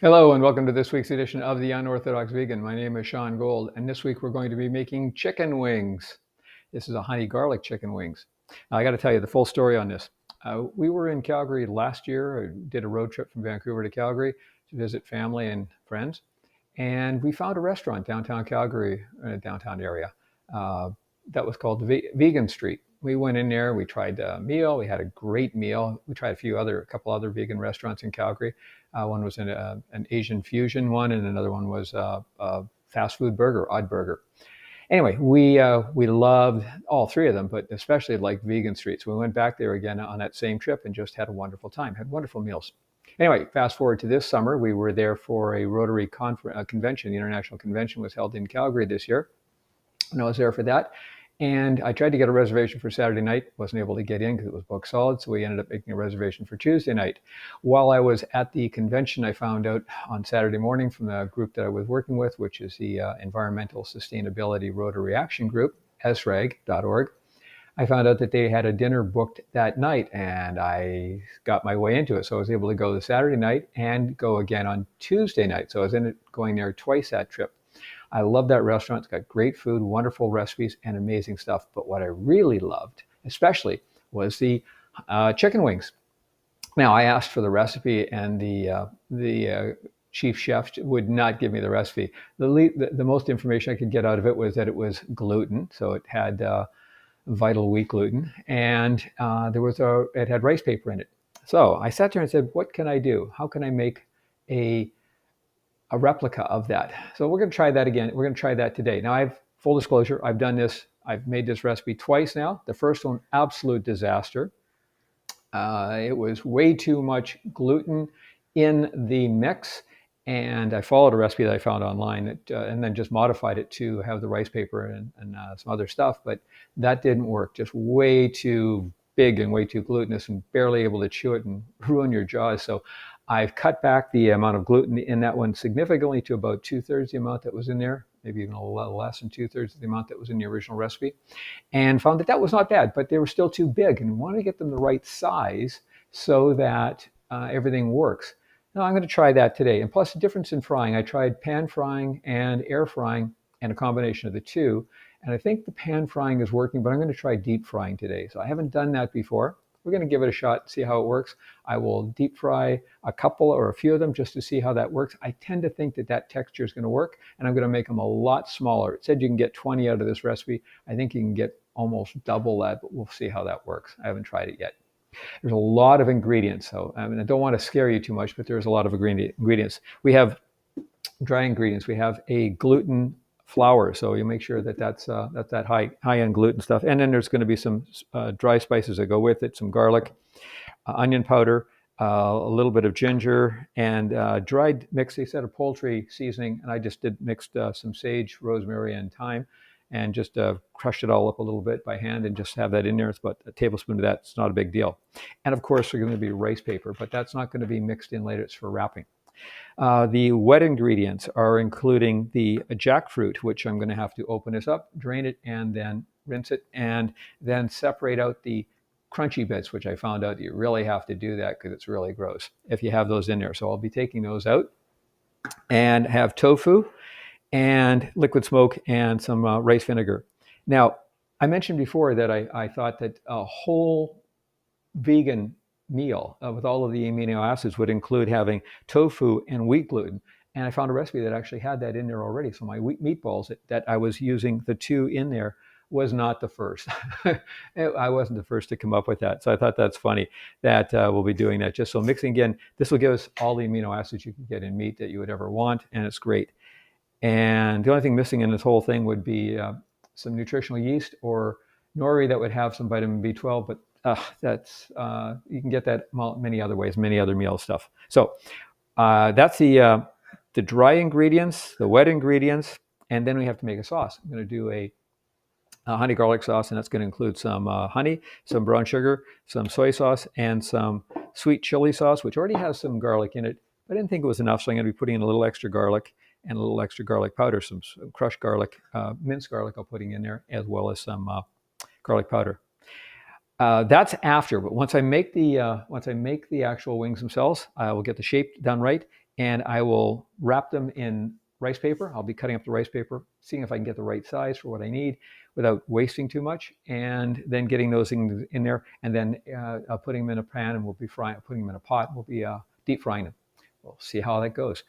Hello and welcome to this week's edition of the Unorthodox Vegan. My name is Sean Gold, and this week we're going to be making chicken wings. This is a honey garlic chicken wings. Now, I got to tell you the full story on this. We were in Calgary last year. I did a road trip from Vancouver to Calgary to visit family and friends, and we found a restaurant downtown Calgary, in a downtown area, uh, that was called Vegan Street. We went in there. We tried a meal. We had a great meal. We tried a couple other vegan restaurants in Calgary. One was an Asian fusion one, and another one was a fast food burger, Odd Burger. Anyway, we loved all three of them, but especially like Vegan Street. So we went back there again on that same trip and just had a wonderful time. Had wonderful meals. Anyway, fast forward to this summer, we were there for a Rotary convention. The international convention was held in Calgary this year, and I was there for that. And I tried to get a reservation for Saturday night, wasn't able to get in because it was booked solid. So we ended up making a reservation for Tuesday night. While I was at the convention, I found out on Saturday morning from the group that I was working with, which is the Environmental Sustainability Rotary Action Group, esrag.org. I found out that they had a dinner booked that night, and I got my way into it. So I was able to go the Saturday night and go again on Tuesday night. So I was going there twice that trip. I love that restaurant. It's got great food, wonderful recipes, and amazing stuff. But what I really loved, especially, was the chicken wings. Now, I asked for the recipe, and the chief chef would not give me the recipe. The most information I could get out of it was that it was gluten, so it had vital wheat gluten, and it had rice paper in it. So I sat there and said, "What can I do? How can I make a a replica of that?" So we're going to try that again. We're going to try that today. Now, full disclosure, I've done this. I've made this recipe twice now. The first one, absolute disaster. It was way too much gluten in the mix. And I followed a recipe that I found online and then just modified it to have the rice paper and some other stuff. But that didn't work. Just way too big and way too glutinous and barely able to chew it and ruin your jaws. So I've cut back the amount of gluten in that one significantly to about 2/3 the amount that was in there, maybe even a little less than 2/3 of the amount that was in the original recipe, and found that that was not bad, but they were still too big and wanted to get them the right size so that everything works. Now I'm going to try that today. And plus the difference in frying, I tried pan frying and air frying and a combination of the two. And I think the pan frying is working, but I'm going to try deep frying today. So I haven't done that before. We're going to give it a shot, see how it works. I will deep fry a couple or a few of them just to see how that works. I tend to think that that texture is going to work, and I'm going to make them a lot smaller. It said you can get 20 out of this recipe. I think you can get almost double that, but we'll see how that works. I haven't tried it yet. There's a lot of ingredients, so I mean, I don't want to scare you too much, but there's a lot of ingredients. We have dry ingredients. We have a gluten flour, so you make sure that that's that high-end gluten stuff. And then there's going to be some dry spices that go with it, some garlic, onion powder, a little bit of ginger, and dried mix. They said a poultry seasoning, and I just mixed some sage, rosemary, and thyme, and just crushed it all up a little bit by hand and just have that in there. It's about a tablespoon of that. It's not a big deal. And of course, there's going to be rice paper, but that's not going to be mixed in later. It's for wrapping. The wet ingredients are including the jackfruit, which I'm going to have to open this up, drain it, and then rinse it, and then separate out the crunchy bits, which I found out you really have to do that because it's really gross if you have those in there. So I'll be taking those out and have tofu and liquid smoke and some rice vinegar. Now, I mentioned before that I thought that a whole vegan meal with all of the amino acids would include having tofu and wheat gluten. And I found a recipe that actually had that in there already. So my wheat meatballs that I was using the two in there was not the first. I wasn't the first to come up with that. So I thought that's funny that we'll be doing that. Just so mixing again, this will give us all the amino acids you can get in meat that you would ever want. And it's great. And the only thing missing in this whole thing would be some nutritional yeast or nori that would have some vitamin B12, but that's you can get that many other ways, many other meal stuff. So that's the dry ingredients, the wet ingredients, and then we have to make a sauce. I'm going to do a honey garlic sauce, and that's going to include some honey, some brown sugar, some soy sauce, and some sweet chili sauce, which already has some garlic in it. But I didn't think it was enough, so I'm going to be putting in a little extra garlic and a little extra garlic powder, some crushed garlic, minced garlic I'm putting in there, as well as some garlic powder. That's after, but once I make the actual wings themselves, I will get the shape done right, and I will wrap them in rice paper. I'll be cutting up the rice paper, seeing if I can get the right size for what I need without wasting too much, and then getting those things in there, and then putting them in a pan, and we'll be putting them in a pot, and we'll be deep frying them. We'll see how that goes.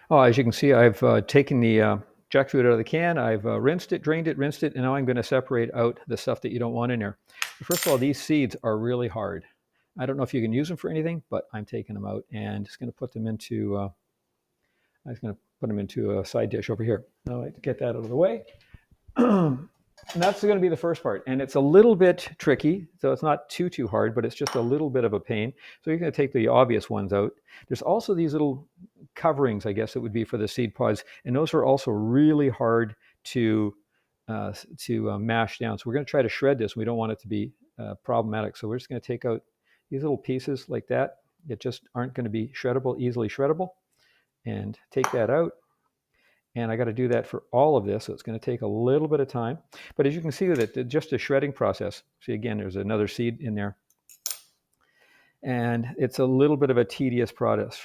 Oh, as you can see, I've taken the jackfruit out of the can. I've rinsed it, drained it, rinsed it, and now I'm going to separate out the stuff that you don't want in there. First of all, these seeds are really hard. I don't know if you can use them for anything, but I'm taking them out and just going to put them into. I'm just going to put them into a side dish over here. Now, to get that out of the way. And that's going to be the first part, and it's a little bit tricky, so it's not too hard, but it's just a little bit of a pain. So you're going to take the obvious ones out. There's also these little coverings, I guess it would be, for the seed pods, and those are also really hard to mash down. So we're going to try to shred this. We don't want it to be problematic, so we're just going to take out these little pieces like that that just aren't going to be shreddable, easily shreddable, and take that out. And I got to do that for all of this, so it's going to take a little bit of time. But as you can see with it, just a shredding process. See, again, there's another seed in there. And it's a little bit of a tedious process,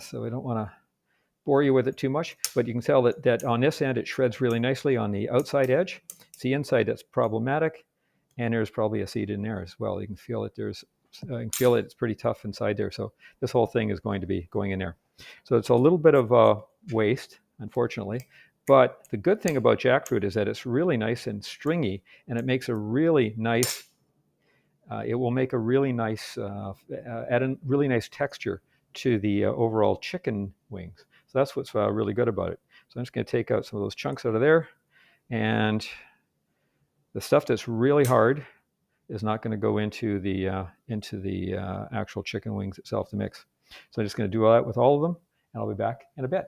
so I don't want to bore you with it too much. But you can tell that on this end, it shreds really nicely on the outside edge. It's the inside that's problematic, and there's probably a seed in there as well. You can feel it. I can feel it. It's pretty tough inside there. So this whole thing is going to be going in there. So it's a little bit of waste, unfortunately. But the good thing about jackfruit is that it's really nice and stringy, and it makes a really nice, it will make a really nice, add a really nice texture to the overall chicken wings. So that's what's really good about it. So I'm just going to take out some of those chunks out of there, and the stuff that's really hard is not going to go into the actual chicken wings itself to mix. So I'm just going to do that with all of them, and I'll be back in a bit.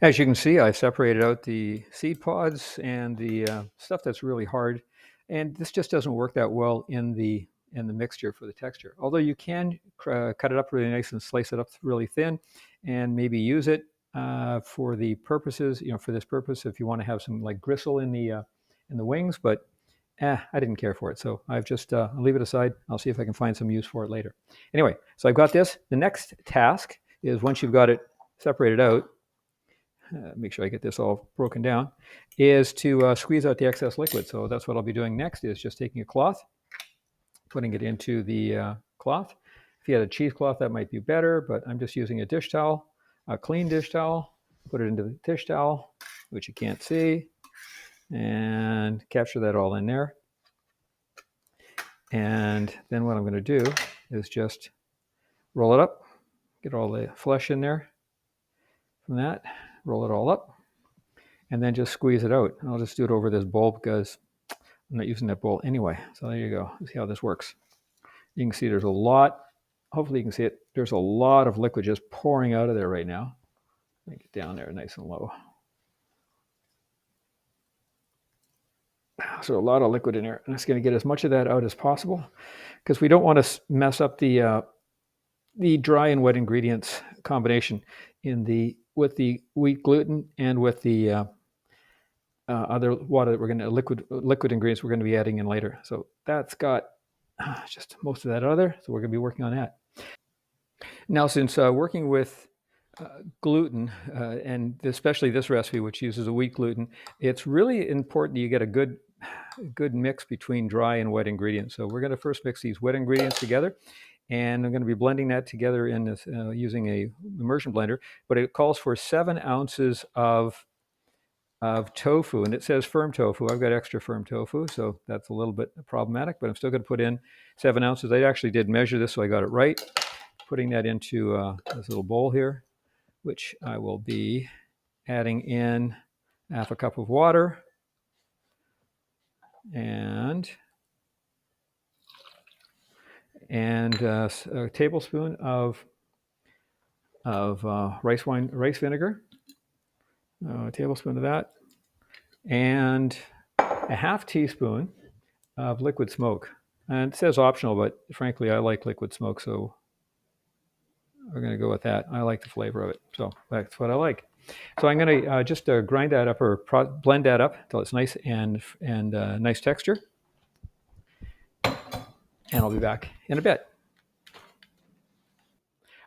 As you can see, I've separated out the seed pods and the stuff that's really hard, and this just doesn't work that well in the mixture for the texture. Although you can cut it up really nice and slice it up really thin, and maybe use it for the purposes, for this purpose, if you want to have some like gristle in the wings. But I didn't care for it, so I've just I'll leave it aside. I'll see if I can find some use for it later. Anyway, so I've got this. The next task is, once you've got it separated out, make sure I get this all broken down, is to squeeze out the excess liquid. So that's what I'll be doing next, is just taking a cloth, putting it into the cloth. If you had a cheesecloth, that might be better, but I'm just using a dish towel, a clean dish towel, put it into the dish towel, which you can't see, and capture that all in there. And then what I'm going to do is just roll it up, get all the flesh in there from that, roll it all up, and then just squeeze it out. I'll just do it over this bowl because I'm not using that bowl anyway. So there you go. See how this works. You can see there's a lot, hopefully you can see it, there's a lot of liquid just pouring out of there right now. Make it down there nice and low. So a lot of liquid in there. I'm just going to get as much of that out as possible, because we don't want to mess up the dry and wet ingredients combination with the wheat gluten and with the other water that we're going to liquid ingredients we're going to be adding in later. So that's got just most of that out of there. So we're going to be working on that. Now, since working with gluten, and especially this recipe, which uses a wheat gluten, it's really important that you get a good mix between dry and wet ingredients. So we're going to first mix these wet ingredients together, and I'm going to be blending that together in this using a immersion blender. But it calls for 7 ounces of tofu, and it says firm tofu. I've got extra firm tofu, so that's a little bit problematic, but I'm still going to put in 7 ounces. I actually did measure this, so I got it right. Putting that into this little bowl here, which I will be adding in half a cup of water and a tablespoon of rice vinegar, a tablespoon of that, and a half teaspoon of liquid smoke. And it says optional, but frankly, I like liquid smoke, so we're going to go with that. I like the flavor of it, so that's what I like. So I'm going to just grind that up, or blend that up until it's nice and nice texture. And I'll be back in a bit.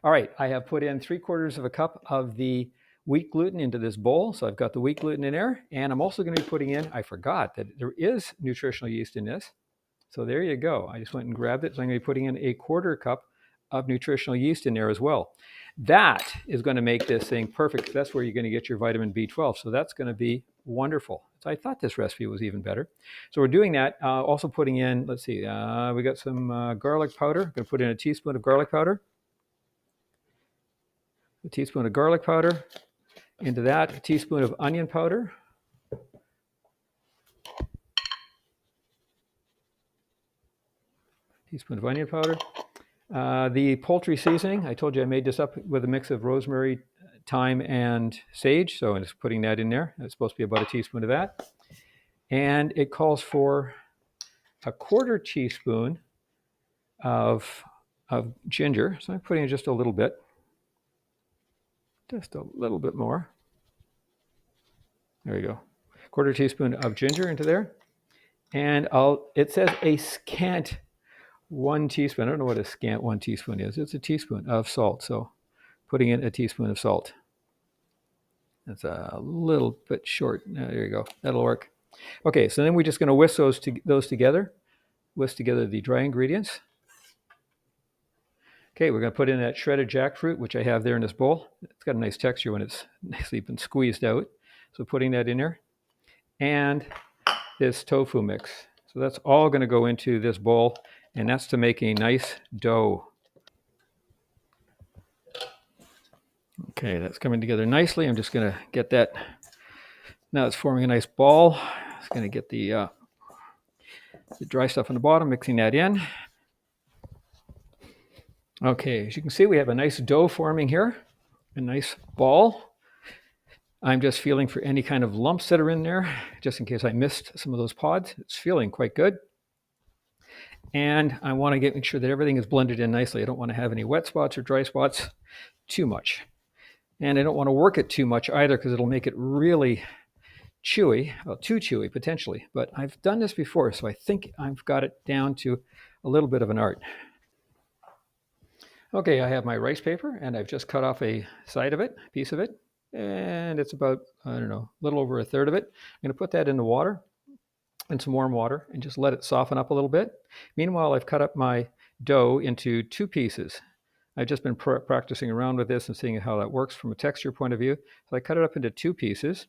All right, I have put in 3/4 of a cup of the wheat gluten into this bowl. So I've got the wheat gluten in there, and I'm also going to be putting in, I forgot that there is nutritional yeast in this. So there you go. I just went and grabbed it. So I'm going to be putting in 1/4 cup of nutritional yeast in there as well. That is going to make this thing perfect. That's where you're going to get your vitamin B12. So that's going to be wonderful. So I thought this recipe was even better. So we're doing that. Also putting in, let's see, we got some garlic powder. I'm going to put in a teaspoon of garlic powder. A teaspoon of garlic powder. Into that, a teaspoon of onion powder. Teaspoon of onion powder. The poultry seasoning, I told you I made this up with a mix of rosemary, thyme, and sage. So I'm just putting that in there. It's supposed to be about a teaspoon of that. And it calls for 1/4 teaspoon of ginger. So I'm putting in just a little bit. Just a little bit more. There you go. 1/4 teaspoon of ginger into there. And it says a scant 1 teaspoon. I don't know what a scant 1 teaspoon is. It's a teaspoon of salt. So putting in a teaspoon of salt. That's a little bit short. There you go. That'll work. Okay, so then we're just going to whisk those together. Whisk together the dry ingredients. Okay, we're going to put in that shredded jackfruit, which I have there in this bowl. It's got a nice texture when it's nicely been squeezed out. So putting that in there. And this tofu mix. So that's all going to go into this bowl, and that's to make a nice dough. Okay, that's coming together nicely. I'm just going to get that. Now it's forming a nice ball. It's going to get the dry stuff on the bottom, mixing that in. Okay, as you can see, we have a nice dough forming here, a nice ball. I'm just feeling for any kind of lumps that are in there, just in case I missed some of those pods. It's feeling quite good. And I want to make sure that everything is blended in nicely. I don't want to have any wet spots or dry spots too much. And I don't want to work it too much either, because it'll make it really chewy, well, too chewy potentially. But I've done this before, so I think I've got it down to a little bit of an art. Okay, I have my rice paper, and I've just cut off a side of it, a piece of it, and it's about, I don't know, a little over 1/3 of it. I'm going to put that in the water, in some warm water, and just let it soften up a little bit. Meanwhile, I've cut up my dough into 2 pieces. I've just been practicing around with this and seeing how that works from a texture point of view. So I cut it up into 2 pieces.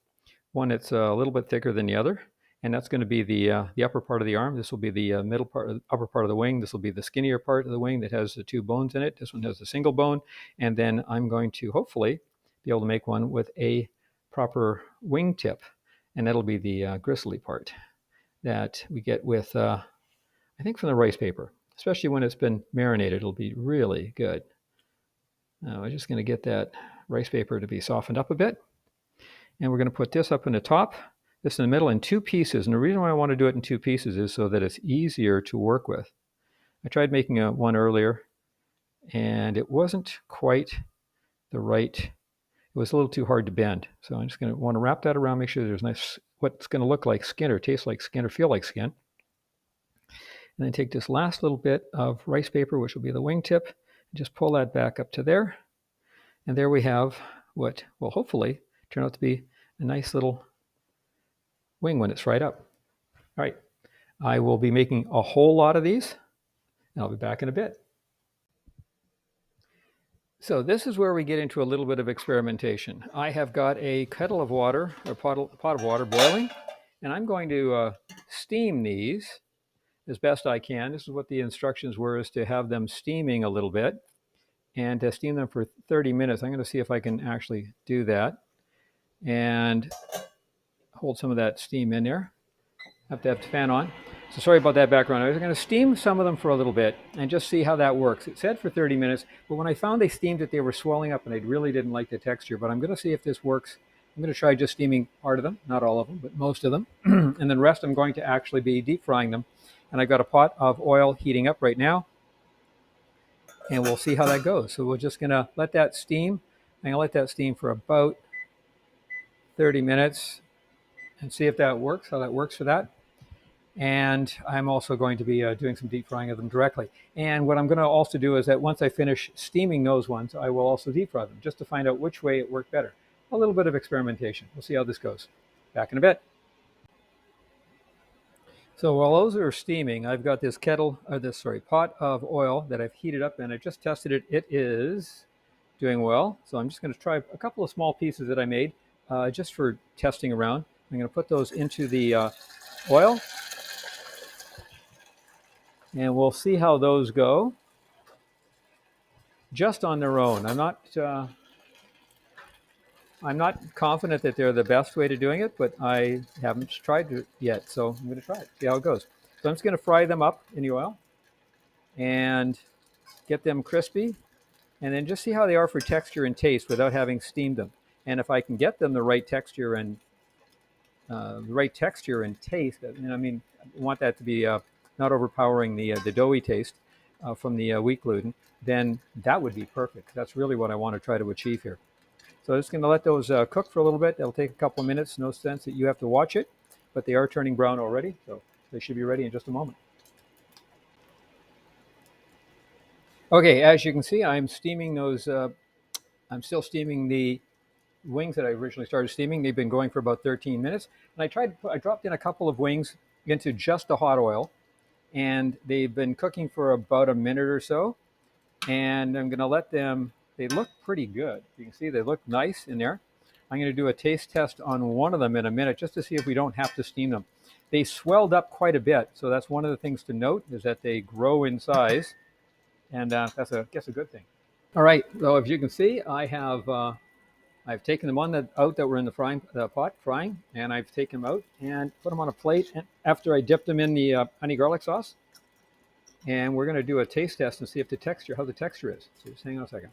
One that's a little bit thicker than the other, and that's going to be the upper part of the arm. This will be the middle part, upper part of the wing. This will be the skinnier part of the wing that has the 2 bones in it. This one has a single bone, and then I'm going to hopefully be able to make one with a proper wing tip, and that'll be the gristly part that we get with, I think, from the rice paper. Especially when it's been marinated, it'll be really good. Now I'm just going to get that rice paper to be softened up a bit. And we're going to put this up in the top, this in the middle, in 2 pieces. And the reason why I want to do it in 2 pieces is so that it's easier to work with. I tried making one earlier, and it wasn't quite the right, it was a little too hard to bend. So I'm just going to want to wrap that around, make sure there's nice, what's going to look like skin or taste like skin or feel like skin. And then take this last little bit of rice paper, which will be the wingtip, and just pull that back up to there. And there we have what will hopefully turn out to be a nice little wing when it's fried up. All right, I will be making a whole lot of these, and I'll be back in a bit. So this is where we get into a little bit of experimentation. I have got a kettle of water, or pot of water boiling, and I'm going to steam these as best I can. This is what the instructions were, is to have them steaming a little bit and to steam them for 30 minutes. I'm going to see if I can actually do that and hold some of that steam in there. Have to have the fan on. So sorry about that background. I was going to steam some of them for a little bit and just see how that works. It said for 30 minutes, but when I found they steamed it, they were swelling up and I really didn't like the texture. But I'm going to see if this works. I'm going to try just steaming part of them, not all of them, but most of them. And then the rest I'm going to actually be deep frying them. And I've got a pot of oil heating up right now. And we'll see how that goes. So we're just going to let that steam. I'm going to let that steam for about 30 minutes and see if that works, how that works for that. And I'm also going to be doing some deep frying of them directly. And what I'm going to also do is that once I finish steaming those ones, I will also deep fry them just to find out which way it worked better. A little bit of experimentation. We'll see how this goes. Back in a bit. So while those are steaming, I've got this pot of oil that I've heated up, and I just tested it. It is doing well. So I'm just going to try a couple of small pieces that I made just for testing around. I'm going to put those into the oil, and we'll see how those go just on their own. I'm not confident that they're the best way to doing it, but I haven't tried it yet, so I'm going to try it, see how it goes. So I'm just going to fry them up in the oil and get them crispy, and then just see how they are for texture and taste without having steamed them. And if I can get them the right texture and taste, and I mean, I want that to be not overpowering the doughy taste from the wheat gluten, then that would be perfect. That's really what I want to try to achieve here. So I'm just going to let those cook for a little bit. It'll take a couple of minutes. No sense that you have to watch it, but they are turning brown already, so they should be ready in just a moment. Okay, as you can see, I'm steaming those. I'm still steaming the wings that I originally started steaming. They've been going for about 13 minutes, and I dropped in a couple of wings into just the hot oil, and they've been cooking for about a minute or so. And I'm going to let them. They look pretty good. You can see they look nice in there. I'm going to do a taste test on one of them in a minute just to see if we don't have to steam them. They swelled up quite a bit, so that's one of the things to note is that they grow in size, and that's I guess a good thing. All right. So as you can see, I've taken them out that were in the pot frying, and I've taken them out and put them on a plate. And after I dipped them in the honey garlic sauce, and we're going to do a taste test and see if how the texture is. So just hang on a second.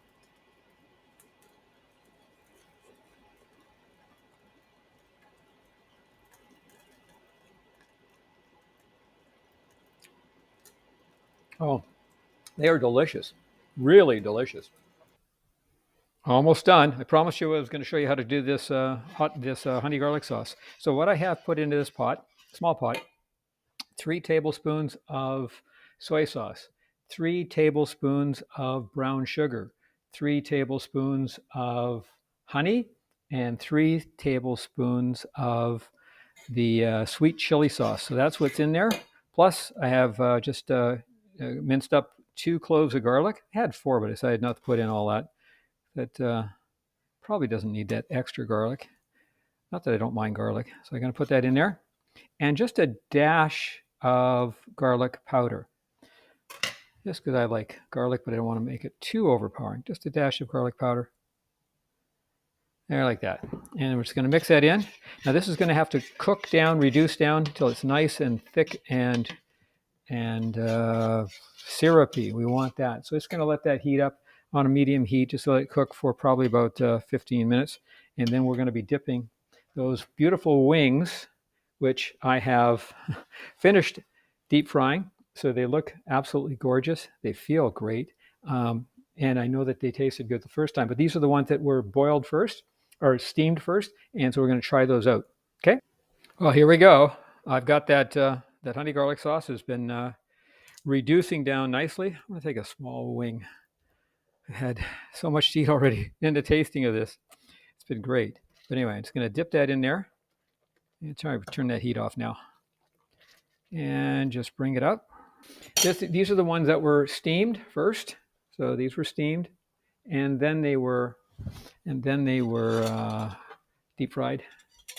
Oh, they are delicious, really delicious. Almost done. I promised you I was going to show you how to do this honey garlic sauce. So what I have put into this pot, small pot, 3 tablespoons of soy sauce, 3 tablespoons of brown sugar, 3 tablespoons of honey, and 3 tablespoons of the sweet chili sauce. So that's what's in there. Plus, I have just minced up 2 cloves of garlic. I had 4, but I decided not to put in all that. That probably doesn't need that extra garlic. Not that I don't mind garlic. So I'm going to put that in there. And just a dash of garlic powder. Just because I like garlic, but I don't want to make it too overpowering. Just a dash of garlic powder. There, like that. And we're just going to mix that in. Now this is going to have to cook down, reduce down until it's nice and thick and syrupy. We want that. So it's going to let that heat up on a medium heat, just let it cook for probably about 15 minutes. And then we're going to be dipping those beautiful wings, which I have finished deep frying. So they look absolutely gorgeous. They feel great. And I know that they tasted good the first time, but these are the ones that were boiled first or steamed first. And so we're going to try those out. Okay. Well, here we go. I've got that honey garlic sauce has been reducing down nicely. I'm going to take a small wing. I had so much to eat already in the tasting of this. It's been great. But anyway, I'm just going to dip that in there. And turn that heat off now. And just bring it up. These are the ones that were steamed first. So these were steamed, and then they were deep fried.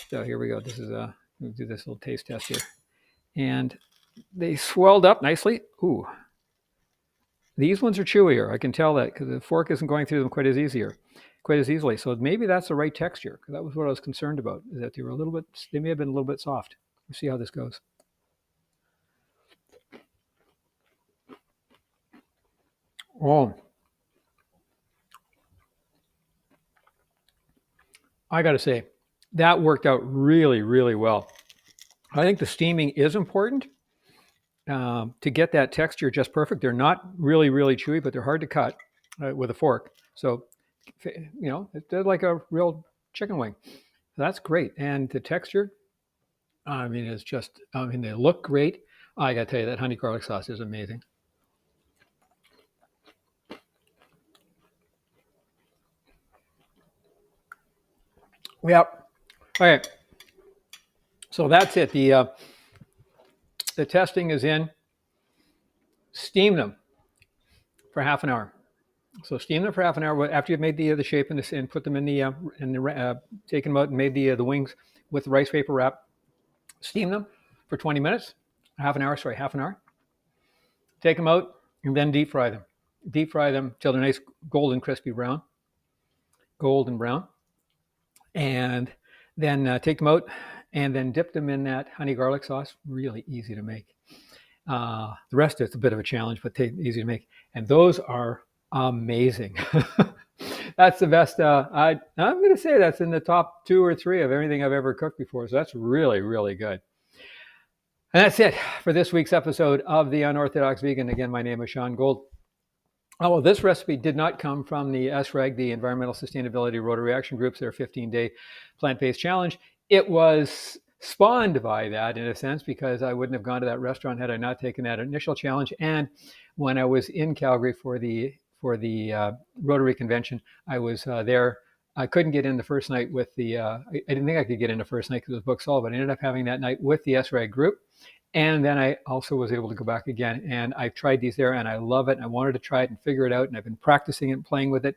So here we go. We'll do this little taste test here, and they swelled up nicely. Ooh, these ones are chewier. I can tell that because the fork isn't going through them quite as easily. So maybe that's the right texture, because that was what I was concerned about, is that they may have been a little bit soft. Let's see how this goes. Oh, I got to say, that worked out really, really well. I think the steaming is important to get that texture just perfect. They're not really, really chewy, but they're hard to cut with a fork. So, they're like a real chicken wing. That's great. And the texture, I mean, it's just, I mean, they look great. I got to tell you, that honey garlic sauce is amazing. Yep. Okay. So that's it. The testing is in. Steam them for half an hour. So steam them for half an hour after you've made the shape and put them in the taken them out and made the wings with the rice paper wrap. Steam them for 20 minutes, half an hour. Take them out and then deep fry them. Deep fry them till they're nice golden crispy brown, golden brown, and then take them out and then dip them in that honey garlic sauce. Really easy to make. The rest is a bit of a challenge, but easy to make. And those are amazing. That's the best. I'm going to say that's in the top 2 or 3 of everything I've ever cooked before. So that's really, really good. And that's it for this week's episode of The Unorthodox Vegan. Again, my name is Sean Gold. Oh, well, this recipe did not come from the SRAG, the Environmental Sustainability Rotary Action Groups, their 15-day plant-based challenge. It was spawned by that in a sense, because I wouldn't have gone to that restaurant had I not taken that initial challenge. And when I was in Calgary for the Rotary convention, I was there. I couldn't get in the first night with I didn't think I could get in the first night because it was booked solid, but I ended up having that night with the SRAG group. And then I also was able to go back again, and I've tried these there, and I love it. And I wanted to try it and figure it out, and I've been practicing it and playing with it.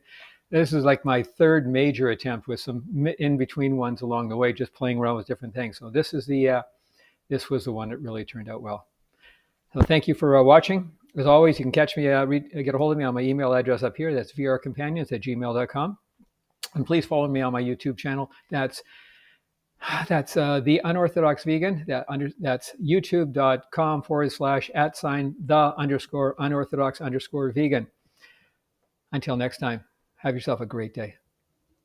This is like my 3rd major attempt, with some in-between ones along the way, just playing around with different things. So this is this was the one that really turned out well. So thank you for watching. As always, you can catch me, get a hold of me on my email address up here. That's vrcompanions@gmail.com. And please follow me on my YouTube channel. That's The Unorthodox Vegan. That's youtube.com/@the_unorthodox_vegan. Until next time, have yourself a great day.